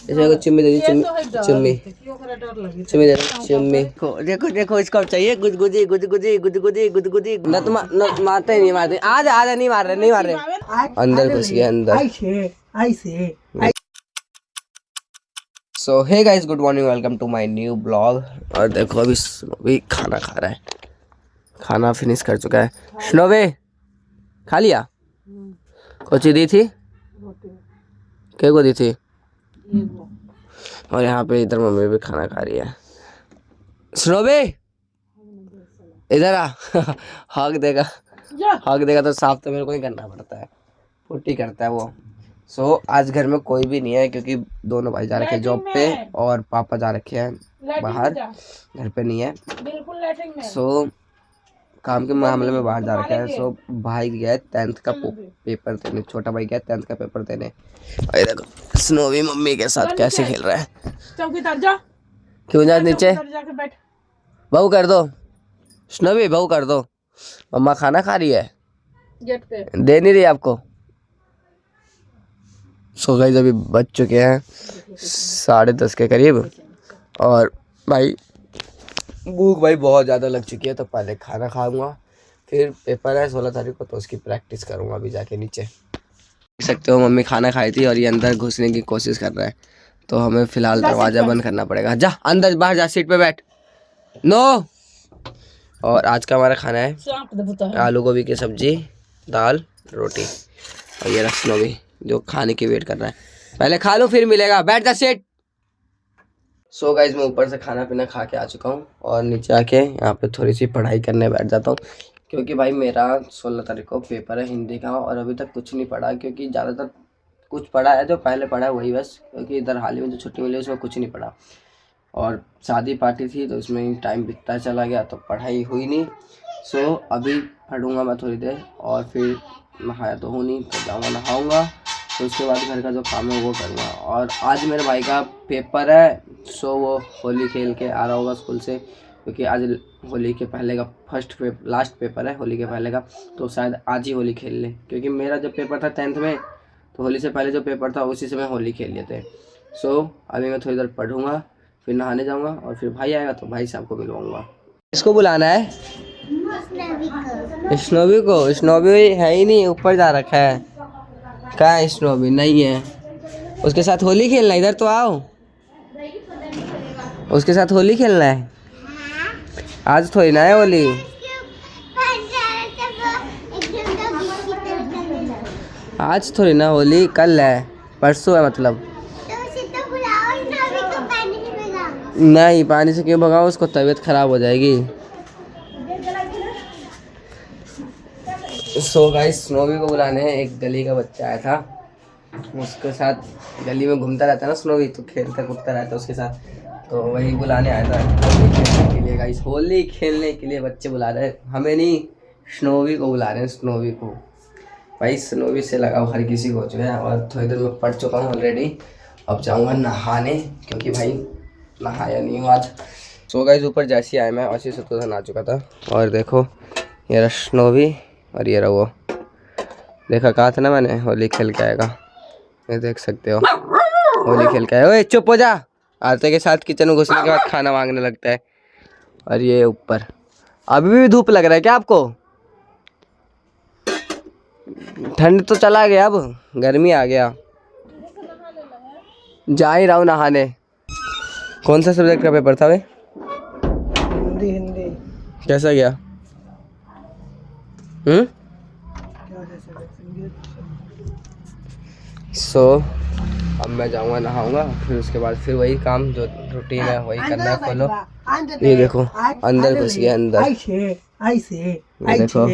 इसमें कुछ चुम्मी दे दी, चुम्मी चुम्मी दे चुम्मी। देखो देखो इसको चाहिए गुदगुदी गुदगुदी गुदगुदी गुदगुदी। न तो मारते ही नहीं मारते। आज आज नहीं मार रहे, नहीं मार रहे। अंदर घुस गया अंदर। So hey guys, good morning, welcome to my new blog. और देखो अभी खाना खा रहा है, खाना फिनिश कर चुका है। स्नोवे खा लिया? कोची दी थी? क्या को दी थी? और यहाँ पे इधर मम्मी भी खाना खा रही है। स्नोवे इधर आ। हक देगा, हक देगा तो साफ तो मेरे को ही करना पड़ता है, पुट्टी करता है वो। सो आज घर में कोई भी नहीं है क्योंकि दोनों भाई जा रखे हैं जॉब पे और पापा जा रखे हैं बाहर, घर पे नहीं है। सो काम के मामले में बाहर जा रखे हैं। सो भाई गया है 10th का पेपर देने, छोटा भाई गया 10th का पेपर देने। और देखो स्नोवी मम्मी के साथ कैसे खेल रहा है। चौकीदार जा, क्यों जा नीचे? जाके बैठ। बहू कर दो स्नोवी, बहू कर दो। मम्मा खाना खा रही है, गेट पे दे नहीं रही आपको। सो गाइस अभी बज चुके हैं 10:30 के करीब और भाई भूख भाई बहुत ज़्यादा लग चुकी है। तो पहले खाना खाऊंगा, फिर पेपर है 16 तारीख को, तो उसकी प्रैक्टिस करूंगा अभी जाके नीचे। देख सकते हो मम्मी खाना खाई थी और ये अंदर घुसने की कोशिश कर रहा है, तो हमें फिलहाल दरवाज़ा बंद करना पड़ेगा। जा अंदर, बाहर जा, सीट पे बैठ। नो। और आज का हमारा खाना है आलू गोभी की सब्जी, दाल, रोटी। और ये रस्नो भी जो खाने की वेट कर रहा है। पहले खा लो फिर मिलेगा, बैठ जा सीट। सो गाइज मैं ऊपर से खाना पीना खा के आ चुका हूँ और नीचे आके यहाँ पे थोड़ी सी पढ़ाई करने बैठ जाता हूँ क्योंकि भाई मेरा 16 तारीख को पेपर है हिंदी का और अभी तक कुछ नहीं पढ़ा क्योंकि ज़्यादातर कुछ पढ़ा है जो पहले पढ़ा है वही बस, क्योंकि इधर हाल ही में जो छुट्टी मिली उसमें कुछ नहीं पढ़ा और शादी पार्टी थी तो उसमें टाइम बीतता चला गया तो पढ़ाई हुई नहीं। सो अभी पढ़ूँगा मैं थोड़ी देर और फिर नहाया तो हूँ नहीं तो जाऊँगा नहाऊँगा, तो उसके बाद घर का जो काम है वो करूँगा। और आज मेरे भाई का पेपर है, सो वो होली खेल के आ रहा होगा स्कूल से क्योंकि आज होली के पहले का लास्ट पेपर है होली के पहले का, तो शायद आज ही होली खेल ले क्योंकि मेरा जब पेपर था 10th में तो होली से पहले जो पेपर था उसी से मैं होली खेल लिए थे। सो अभी मैं थोड़ी देर पढ़ूँगा, फिर नहाने जाऊँगा और फिर भाई आएगा तो भाई साहब को मिलवाऊँगा। इसको बुलाना है स्नोवी को। स्नोवी है ही नहीं, ऊपर जा रखा है। कहाँ है स्नोवी? नहीं है, उसके साथ होली खेलना है। इधर तो आओ, उसके साथ होली खेलना है। आज थोड़ी ना है होली, आज थोड़ी ना होली, कल है, परसों है मतलब। नहीं पानी से क्यों भगाओ, उसको तबीयत खराब हो जाएगी। सो गाइस स्नोवी को बुलाने एक गली का बच्चा आया था, उसके साथ गली में घूमता रहता है ना स्नोवी, तो खेलता कूदता रहता है उसके साथ, तो वही बुलाने आया था होली खेलने के लिए। गाइस होली खेलने के लिए बच्चे बुला रहे हैं, हमें नहीं स्नोवी को बुला रहे हैं। स्नोवी को भाई, स्नोवी से लगाओ हर किसी को जो है। और थोड़ी देर में पढ़ चुका हूँ ऑलरेडी, अब जाऊँगा नहाने क्योंकि भाई नहाया नहीं हूँ आज। सो गाइस ऊपर जैसे आया मैं वैसे से नहा चुका था। और देखो ये रहा स्नोवी और ये रहा वो, देखा कहा था ना मैंने होली खेल के आएगा, ये देख सकते हो होली खेल के आए। ओए चुप हो जा, आते के साथ किचन में घुसने के बाद खाना मांगने लगता है। और ये ऊपर अभी भी धूप लग रहा है क्या आपको? ठंड तो चला गया, अब गर्मी आ गया। जा ही रहा हूँ नहाने। कौन सा सब्जेक्ट का पेपर था वे? हिंदी। कैसा गया? सो अब मैं जाऊँगा नहाऊंगा, फिर उसके बाद फिर वही काम जो रूटीन है वही करना है फॉलो। ये देखो अंदर घुस गया अंदर, ये देखो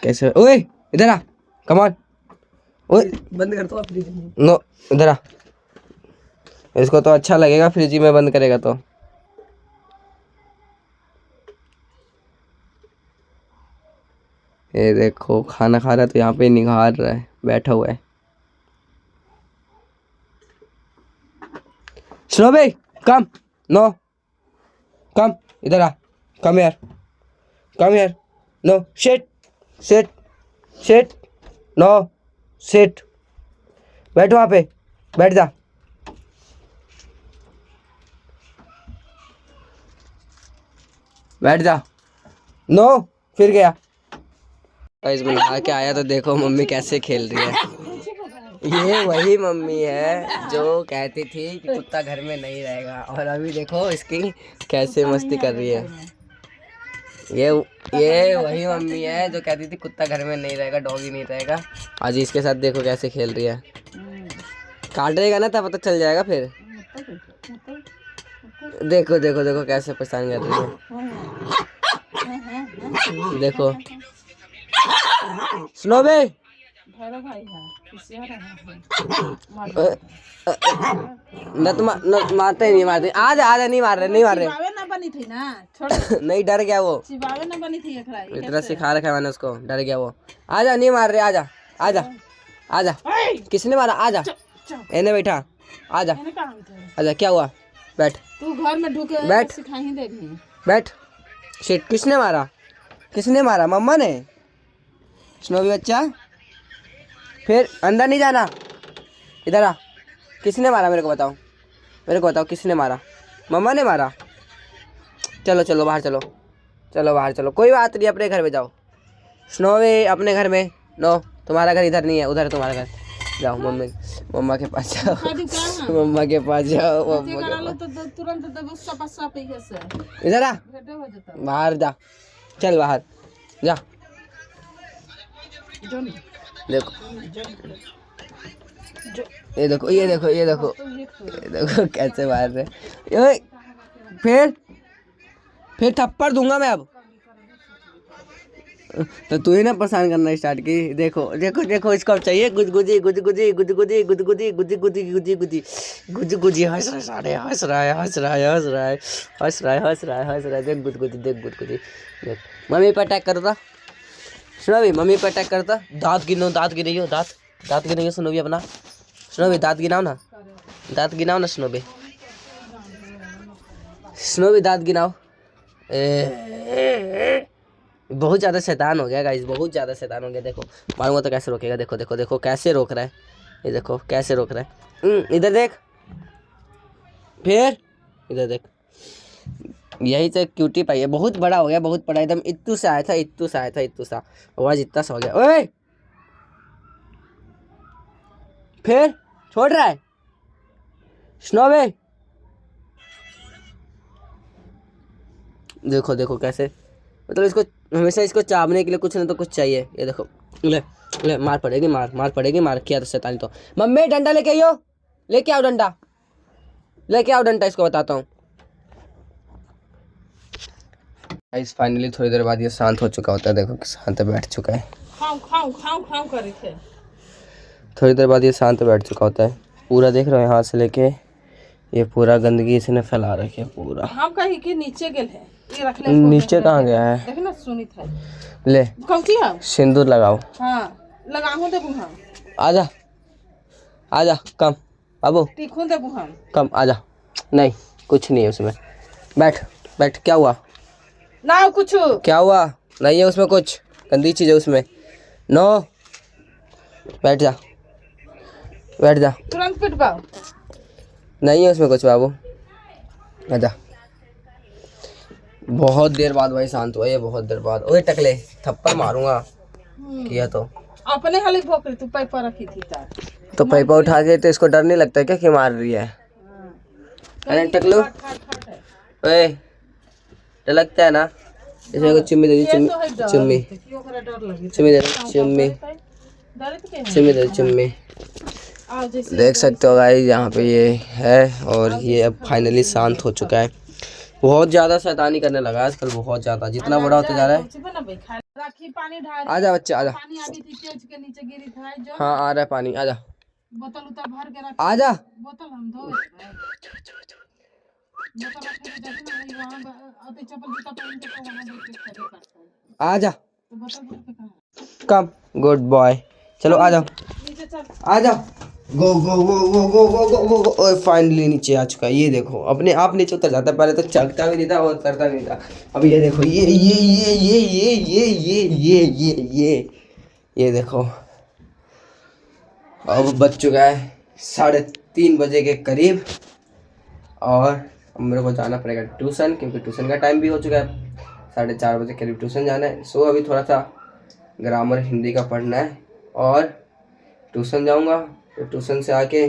कैसे। ओए इधर आ, कम ऑन। ओए बंद कर दो फ्रिज में। नो इधर आ, इसको तो अच्छा लगेगा फ्रिज में बंद करेगा तो। ये देखो खाना खा रहा है तो यहाँ पे निगार रहा है, बैठा हुआ है। स्नोवी कम, नो कम, इधर आ, कम यार, कम यार, no sit sit sit, no sit, बैठ वहाँ पे, बैठ जा। बैठ जा। नो, फिर गया। गाइस मैं नहा के आया तो देखो मम्मी कैसे खेल रही है। ये वही मम्मी है जो कहती थी कि कुत्ता घर में नहीं रहेगा, और अभी देखो इसकी कैसे मस्ती कर रही है। ये वही मम्मी है जो कहती थी कुत्ता घर में नहीं रहेगा, डॉगी नहीं रहेगा। आज इसके साथ देखो कैसे खेल रही है। काटेगा ना तब पता चल जाएगा फिर। देखो देखो देखो कैसे परेशान कर रही है। देखो सुनो बे, मारते ही नहीं, मारते। आजा आजा, नहीं मार रहे, नहीं मार रहे। ना बनी थी ना, छोड़। नहीं, डर गया वो। चिबावे ना बनी थी एकरा। इतना सिखा रखा है मैंने उसको, डर गया वो। आजा, नहीं मार रहे, आजा आजा आजा। किसने मारा? आजा, एने बैठा, आजा आजा। क्या हुआ? बैठ। तू घर में ढुके बैठ, सिखाई देगी। बैठ। शिट, किसने मारा? किसने मारा? मम्मा ने? स्नोवी बच्चा, फिर अंदर नहीं जाना, इधर आ। किसने मारा मेरे को बताओ, मेरे को बताओ किसने मारा? मम्मा ने मारा? चलो चलो बाहर, चलो चलो बाहर चलो। कोई बात नहीं, अपने घर में जाओ। स्नोवी अपने घर में। नो, तुम्हारा घर इधर नहीं है, उधर है तुम्हारा घर। जाओ मम्मी, मम्मा के पास जाओ, मम्मा के पास जाओ, मम्मा के पास। तुरंत इधर आ, बाहर जा, चल बाहर जा। देखो ये देखो, ये देखो, ये देखो, ये देखो कैसे मार रहे। ओए, फिर थप्पड़ दूंगा मैं अब। तो तू ही ना परेशान करना स्टार्ट की। देखो देखो देखो, इसको चाहिए गुदगुदी गुदगुदी गुदगुदी गुदगुदी गुदगुदी गुदगुदी गुदगुदी। हंस रहा है, हंस रहा है, हंस रहा है, हंस रहा है, हंस रहा है, हंस रहा है, हंस रहा है। देख गुदगुदी, देख गुदगुदी, देख। मम्मी पर अटैक करता, सुनो भी, मम्मी पर अटैक करता। दांत गिनो, दांत गिनियो, दांत गिनियो। सुनो भी अपना, सुनो भी, दांत गिनाओ ना, दांत गिनाओ ना। सुनो भी, सुनो भी, दांत गिनाओ। बहुत ज़्यादा शैतान हो गया गाइस, बहुत ज़्यादा शैतान हो गया। देखो मारूंगा तो कैसे रोकेगा। देखो देखो देखो कैसे रोक रहा है, ये देखो कैसे रोक रहा है। इधर देख, फिर इधर देख। यही तो क्यूटी पाई है, बहुत बड़ा हो गया, बहुत बड़ा। एकदम इत्तू से आया था, इत्तू से आया था, इत्तू सा आवाज इतना सा हो गया। ओए, फिर छोड़ रहा है स्नोवे। देखो देखो कैसे, मतलब इसको हमेशा इसको चावने के लिए कुछ ना तो कुछ चाहिए। ये देखो, ले ले, मार पड़ेगी, मार पड़ेगी, मार किया तो शैतानी। तो मम्मी डंडा लेके आइयो, लेके आओ डंडा, लेके आओ डंडा, इसको बताता हूँ। गाइस फाइनली थोड़ी देर बाद ये शांत हो चुका होता है। देखो शांत बैठ चुका है। खाओ खाओ खाओ खाओ करे थे। थोड़ी देर बाद ये शांत बैठ चुका होता है। पूरा देख रहे हो यहाँ से लेके ये पूरा गंदगी इसने फैला रखी है पूरा। हम कहीं के नीचे गेल है, ये रख ले। नीचे कहाँ गया है? देख ना, सुनी था। ले कौन सी है? सिंदूर लगाओ। हां लगाऊं देबू हम। आजा आजा, कम बाबू, टिकूं देबू हम। कम आजा। नहीं कुछ नहीं है उसमें, बैठ बैठ। क्या हुआ? ना कुछ, क्या हुआ? नहीं है उसमें कुछ, गंदी चीज़ है उसमें। नो, बैठ जा, बैठ जा। तुरंत पिटवाओ। नहीं है उसमें कुछ बाबू, आजा। बहुत देर बाद भाई शांत हुआ ये, बहुत देर बाद। ओए टकले, थप्पड़ मारूंगा किया तो। अपने हाली भोकरी तू पैर पर रखी थी तार। तो पैपा उठा के, तो इसको डर नहीं लगता क्या कि मार रही है? अरे टकलू, ओए डर लगता है ना? इसमें कुछ चुम्मी दे दी, चुम्मी चुम्मी दे दी, चुम्मी चुम्मी दे दी, चुम्मी। देख सकते हो गाइस यहाँ पे ये है, और ये अब फाइनली शांत हो चुका है। बहुत ज़्यादा शैतानी करने लगा आजकल, बहुत ज़्यादा, जितना बड़ा होता जा रहा है। आजा बच्चा, आजा। हाँ आ रहा है पानी, आजा। बोतल उतर भर के रख, आजा। बोतल हम धो बोतल रख के देखना वहां अति चप्पल जूता पहन के तो वहां देख के खड़े। आजा, तो बोतल भर के कहां? कम, गुड बॉय। चलो आ जाओ, नीचे चल, आ जाओ। गो गो गो गो गो गो गो गो गो। ओए फाइनली नीचे आ चुका है। ये देखो अपने आप नीचे उतर जाता है, पहले तो चलता भी नहीं था और उतरता भी नहीं था। अब ये देखो, ये देखो, अब बज चुका है 3:30 बजे के करीब और अब मेरे को जाना पड़ेगा ट्यूशन, क्योंकि ट्यूशन का टाइम भी हो चुका है। 4:30 बजे करीब ट्यूशन जाना है। सो अभी थोड़ा सा ग्रामर हिंदी का पढ़ना है और ट्यूशन जाऊंगा। तो ट्यूशन से आके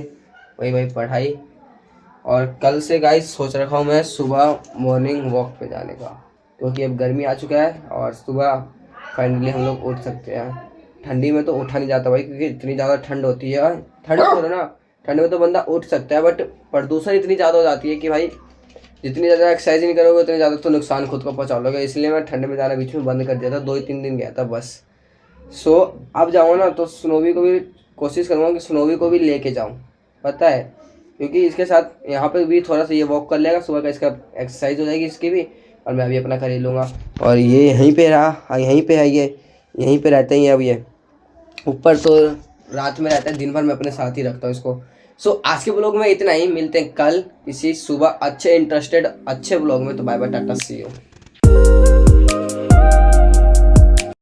वही पढ़ाई। और कल से गाइस सोच रखा हूँ मैं सुबह मॉर्निंग वॉक पे जाने का, क्योंकि अब गर्मी आ चुका है और सुबह फाइनली हम लोग उठ सकते हैं। ठंडी में तो उठा नहीं जाता भाई, क्योंकि इतनी ज़्यादा ठंड होती है। ठंड तो ना, ठंड में तो बंदा उठ सकता है, बट प्रदूषण इतनी ज़्यादा हो जाती है कि भाई जितनी ज़्यादा एक्सरसाइज नहीं करोगे उतनी ज़्यादा तो नुकसान खुद को पहुँचा लोगे। इसलिए मैं ठंड में जाना बीच में बंद कर दिया था, 2 ही 3 दिन गया था बस। सो अब जाऊँ ना तो स्नोवी को भी कोशिश करूँगा कि स्नोवी को भी लेके जाऊँ, पता है, क्योंकि इसके साथ यहाँ पे भी थोड़ा सा ये वॉक कर लेगा सुबह का, इसका एक्सरसाइज हो जाएगी इसकी भी, और मैं भी अपना कर ही लूँगा। और ये यहीं पे रहा, यहीं पे है, ये यहीं पे रहते ही अब ये ऊपर तो रात में रहता है, दिन भर मैं अपने साथ ही रखता हूँ इसको। सो आज के ब्लॉग में इतना ही, मिलते हैं कल किसी सुबह अच्छे इंटरेस्टेड अच्छे ब्लॉग में। तो bye bye, tata, see you.